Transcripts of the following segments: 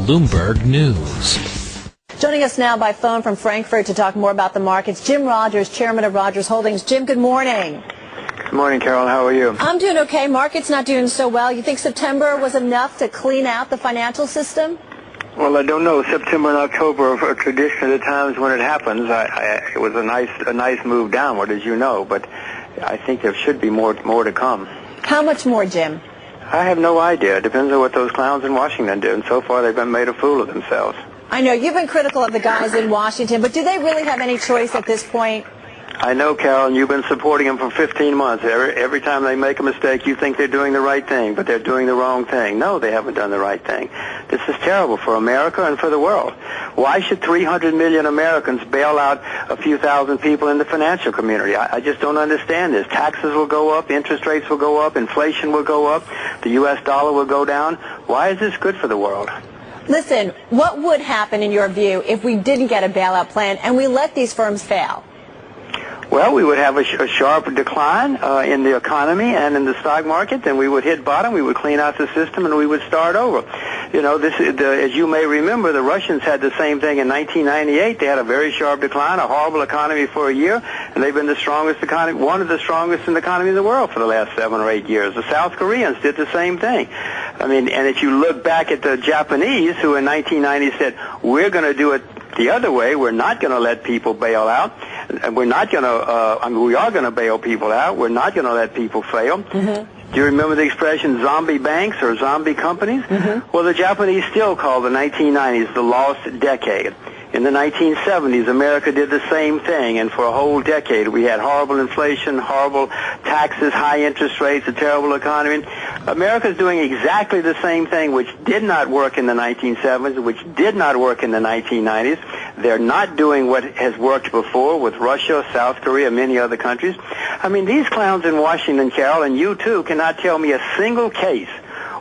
Bloomberg News. Joining us now by phone from Frankfurt to talk more about the markets, Jim Rogers, chairman of Rogers Holdings. Jim, good morning. Good morning, Carol. How are you? I'm doing okay. Market's not doing so well. You think September was enough to clean out the financial system? Well, I don't know. September and October are traditionally the times when it happens. It was a nice move downward, as you know, but I think there should be more to come. How much more, Jim? I have no idea. It depends on what those clowns in Washington do, and so far they've been made a fool of themselves. I know you've been critical of the guys in Washington, but do they really have any choice at this point? I know, Carol, and you've been supporting them for 15 months. Every time they make a mistake, you think they're doing the right thing, but they're doing the wrong thing. No, they haven't done the right thing. This is terrible for America and for the world. Why should 300 million Americans bail out a few thousand people in the financial community? I just don't understand this. Taxes will go up, interest rates will go up, inflation will go up, the U.S. dollar will go down. Why is this good for the world? Listen, what would happen in your view if we didn't get a bailout plan and we let these firms fail? Well, we would have a sharp decline in the economy and in the stock market, and we would hit bottom, we would clean out the system, and we would start over. You know, as you may remember, the Russians had the same thing in 1998. They had a very sharp decline, a horrible economy for a year, and they've been the strongest economy, one of the strongest in the economy in the world for the last 7 or 8 years. The South Koreans did the same thing. I mean, and if you look back at the Japanese, who in 1990 said, we're going to do it the other way, we're not going to let people bail out. We're not going to, we are going to bail people out. We're not going to let people fail. Mm-hmm. Do you remember the expression zombie banks or zombie companies? Mm-hmm. Well, the Japanese still call the 1990s the lost decade. In the 1970s, America did the same thing, and for a whole decade, we had horrible inflation, horrible taxes, high interest rates, a terrible economy. America's doing exactly the same thing, which did not work in the 1970s, which did not work in the 1990s. They're not doing what has worked before with Russia, South Korea, many other countries. I mean, these clowns in Washington, Carol, and you too, cannot tell me a single case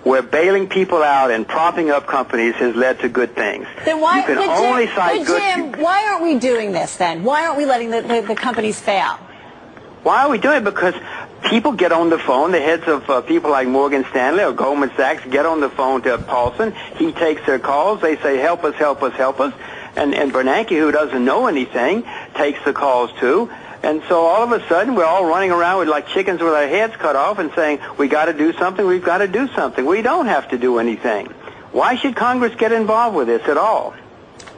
where bailing people out and propping up companies has led to good things. Then why, you can only cite good. Jim, why aren't we doing this then? Why aren't we letting the companies fail? Why are we doing it? Because people get on the phone, the heads of people like Morgan Stanley or Goldman Sachs get on the phone to Paulson. He takes their calls. They say, help us, help us, help us. And Bernanke, who doesn't know anything, takes the calls too. And so all of a sudden, we're all running around with like chickens with our heads cut off and saying, we got to do something, we've got to do something. We don't have to do anything. Why should Congress get involved with this at all?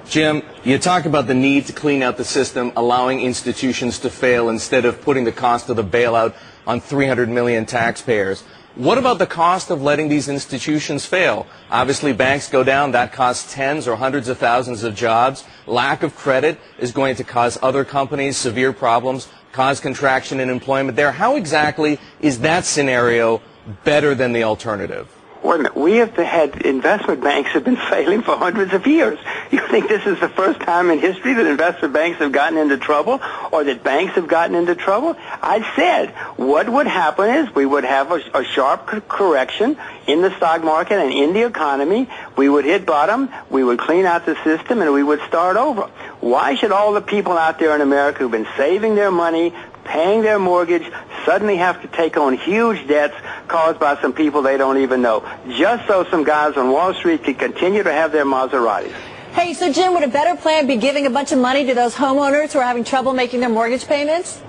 Jim, you talk about the need to clean out the system, allowing institutions to fail instead of putting the cost of the bailout on 300 million taxpayers. What about the cost of letting these institutions fail? Obviously, banks go down. That costs tens or hundreds of thousands of jobs. Lack of credit is going to cause other companies severe problems, cause contraction in employment there. How exactly is that scenario better than the alternative? Wait a minute. We have had investment banks have been failing for hundreds of years. You think this is the first time in history that investment banks have gotten into trouble or that banks have gotten into trouble? I said what would happen is we would have a sharp correction in the stock market and in the economy. We would hit bottom, we would clean out the system, and we would start over. Why should all the people out there in America who've been saving their money, paying their mortgage, suddenly have to take on huge debts caused by some people they don't even know, just so some guys on Wall Street can continue to have their Maseratis? Hey, so Jim, would a better plan be giving a bunch of money to those homeowners who are having trouble making their mortgage payments?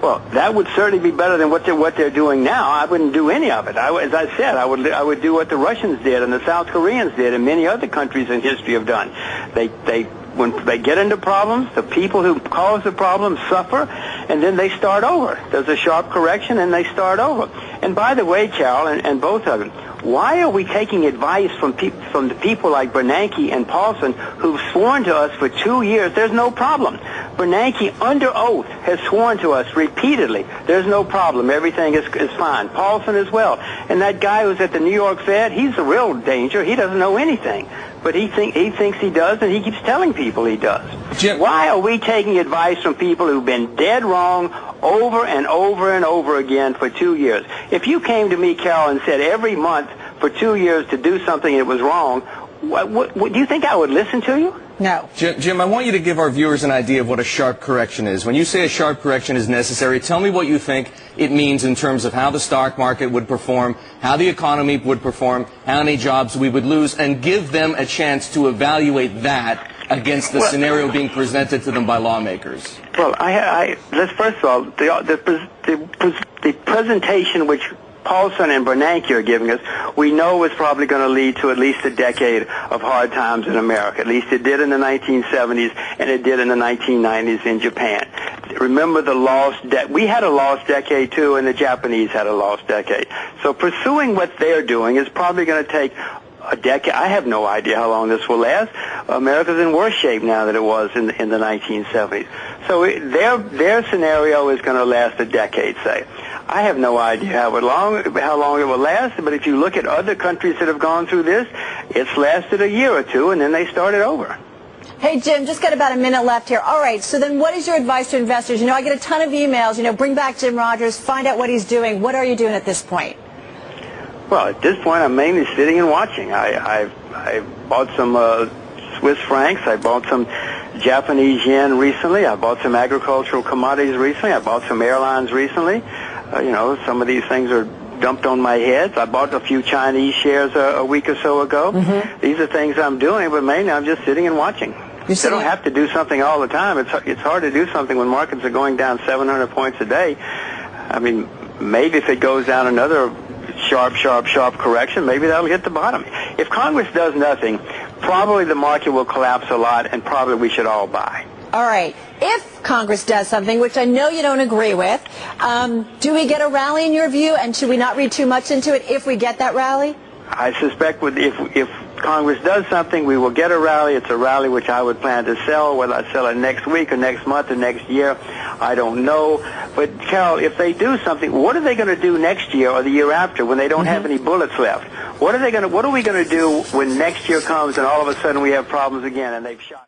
Well, that would certainly be better than what they're doing now. I wouldn't do any of it. As I said, I would do what the Russians did and the South Koreans did and many other countries in history have done. When they get into problems, the people who cause the problems suffer, and then they start over. There's a sharp correction, and they start over. And by the way, Carol, and both of them, why are we taking advice from the people like Bernanke and Paulson who've sworn to us for 2 years there's no problem? Bernanke, under oath, has sworn to us repeatedly there's no problem, everything is fine. Paulson as well. And that guy who's at the New York Fed, he's a real danger. He doesn't know anything. But he thinks he does, and he keeps telling people he does. Jim, why are we taking advice from people who've been dead wrong over and over and over again for 2 years? If you came to me, Carol, and said every month for 2 years to do something that was wrong, do you think I would listen to you? No. Jim, I want you to give our viewers an idea of what a sharp correction is. When you say a sharp correction is necessary, tell me what you think it means in terms of how the stock market would perform, how the economy would perform, how many jobs we would lose, and give them a chance to evaluate that against the scenario being presented to them by lawmakers. Well, let's first of all, the presentation which Paulson and Bernanke are giving us, we know is probably going to lead to at least a decade of hard times in America. At least it did in the 1970s, and it did in the 1990s in Japan. Remember the lost we had a lost decade too, and the Japanese had a lost decade. So pursuing what they're doing is probably going to take a decade. I have no idea how long this will last. America's in worse shape now than it was in the 1970s. So their scenario is going to last a decade, say. I have no idea how long it will last, but if you look at other countries that have gone through this, it's lasted a year or two, and then they started over. Hey, Jim, just got about a minute left here. All right, so then what is your advice to investors? You know, I get a ton of emails, bring back Jim Rogers, find out what he's doing. What are you doing at this point? Well, at this point, I'm mainly sitting and watching. I bought some Swiss francs. I bought some Japanese yen recently. I bought some agricultural commodities recently. I bought some airlines recently. Some of these things are dumped on my head. I bought a few Chinese shares a week or so ago. Mm-hmm. These are things I'm doing, but mainly I'm just sitting and watching. They don't have to do something all the time. It's hard to do something when markets are going down 700 points a day. I mean, maybe if it goes down another sharp correction, maybe that'll hit the bottom. If Congress does nothing, probably the market will collapse a lot, and probably we should all buy. All right. If Congress does something, which I know you don't agree with, do we get a rally in your view, and should we not read too much into it if we get that rally? I suspect if Congress does something, we will get a rally. It's a rally which I would plan to sell. Whether I sell it next week or next month or next year, I don't know. But, Carol, if they do something, what are they going to do next year or the year after when they don't have any bullets left? What are we going to do when next year comes and all of a sudden we have problems again and they've shot?